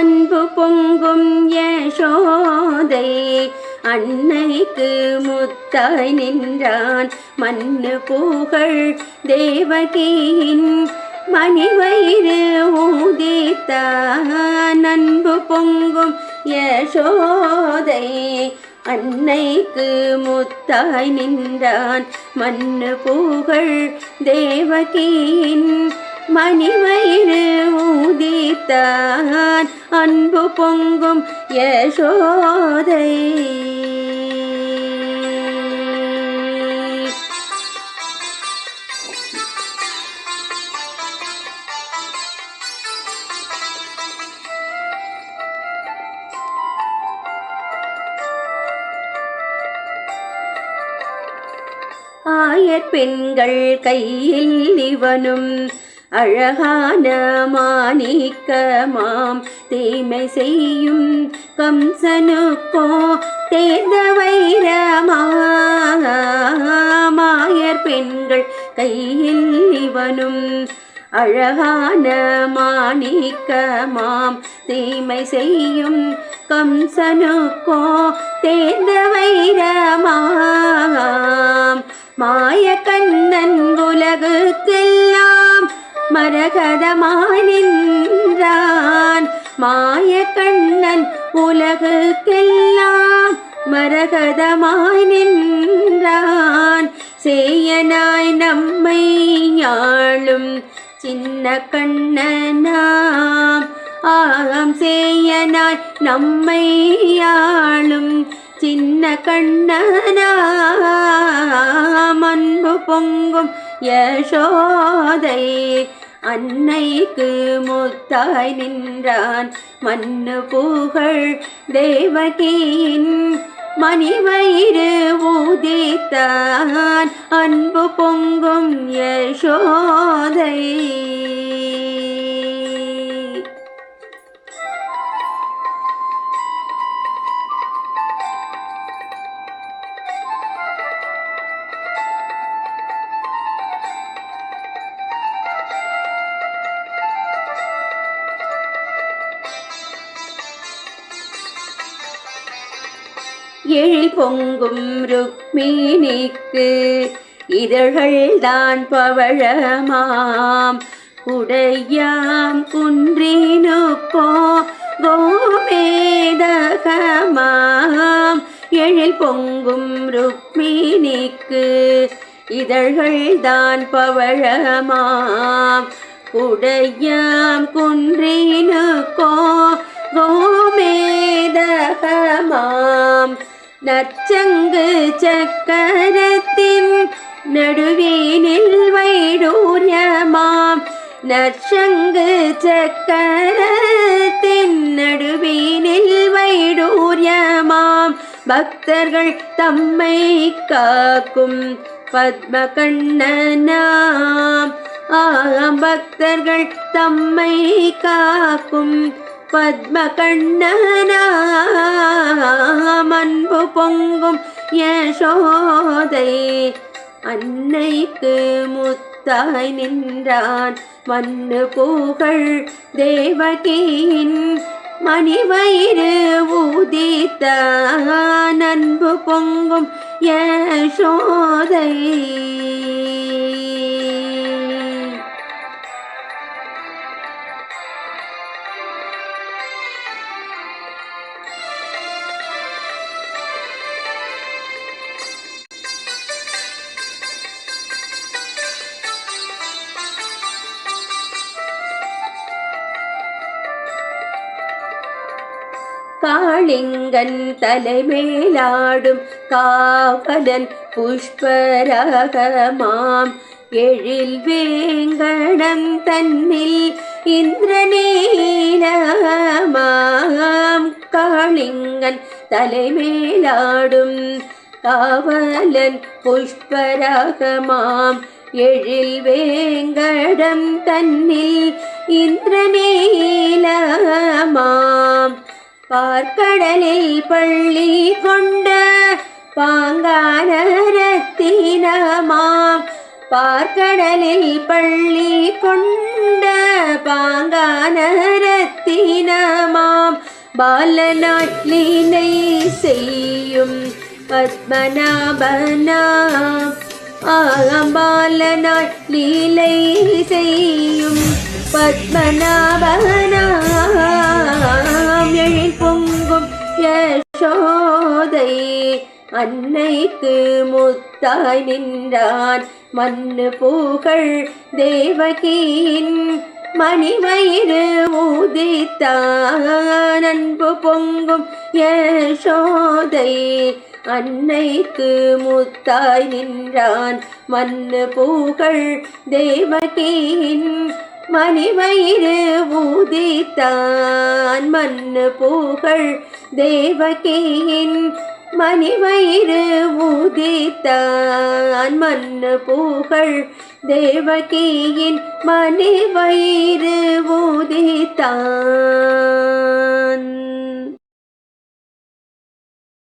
அன்பு பொங்கும் யசோதை அன்னைக்கு முத்தாய் நின்றான் மண்ணு புகழ் தேவகியின் மணிவயிறு ஊதித்தான். அன்பு பொங்கும் யசோதை அன்னைக்கு முத்தாய் நின்றான் மண்ணு புகழ் தேவகியின் மணிவயிறு ஊதித்தான். அன்பு பொங்கும் யசோதை ஆயர் பெண்கள் கையில் இவனும் அழகான மாணிக்கமாம் தீமை செய்யும் கம்சனுக்கோ தேர்ந்த வைரமாம். ஆயர் பெண்கள் கையில் இவனும் அழகான மாணிக்கமாம் தீமை செய்யும் கம்சனுக்கோ தேர்ந்த வைரமாம். மாய கண்ணன் உலகுக்கெல்லாம் மரகதமாய் நின்றான். மாய கண்ணன் உலகுக்கெல்லாம் மரகதமாய் நின்றான். சேயனாய் நம்மை ஆளும் சின்ன கண்ணனாம். ஆம் சேயனாய் நம்மை ஆளும் சின்ன கண்ணனாம். அன்பு பொங்கும் யசோதை அன்னைக்கு முத்தாய் நின்றான் மண்ணு புகழ் தேவகியின் மணிவயிறு ஊதித்தான். அன்பு பொங்கும் யசோதை எழில் பொங்கும் ருக்மிணிக்கு இதழ்கள்தான் பவழமாம். குடையாம் குன்றினுக்கோ கோமேதகமாம். எழில் பொங்கும் ருக்மிணிக்கு இதழ்கள்தான் பவழமாம். குடையாம் குன்றினுக்கோ கோமேதகமாம். நற்சங்கு சக்கரத்தின் நடுவீனில் வைடூரியமாம். நற்சங்கு சக்கரத்தின் நடுவீனில் வைடூரியமாம். பக்தர்கள் தம்மை காக்கும் பத்மகண்ணனாம். பக்தர்கள் தம்மை காக்கும் பத்மகண்ணனாம். அன்பு பொங்கும் யசோதை அன்னைக்கு முத்தாய் நின்றான் மண்ணு புகழ் தேவகியின் மணிவயிறு ஊதித்தான். அன்பு பொங்கும் யசோதை காளிங்கன் தலைமேலாடும் காவலன் புஷ்பராகமாம். எழில் வேங்கடம் தன்னில் இந்திரநீலமாம். காளிங்கன் தலைமேலாடும் காவலன் புஷ்பராகமாம். எழில் வேங்கடம் தன்னில் இந்திரநீலமாம். பார்க்கடலில் பள்ளி கொண்ட பாங்கான ரத்தினமாம். பார்க்கடலில் பள்ளி கொண்ட பாங்கான ரத்தினமாம் பாலனாய் லீலை செய்யும் பத்மநாபனாம் பாலனாய் லீலை செய்யும் பத்மநாபனாம் எழில் பொங்கும் யசோதை அன்னைக்கு முத்தாய் நின்றான் மண்ணு புகழ் தேவகியின் மணிவயிறு ஊதித்தான் அன்பு பொங்கும் யசோதை அன்னைக்கு முத்தாய் நின்றான் மண்ணு புகழ் தேவகியின் மணிவயிறு ஊதித்தான் மண்ணு புகழ் தேவகியின் மணிவயிறு ஊதித்தான் மண்ணு புகழ் தேவகியின் மணிவயிறு ஊதித்தான்.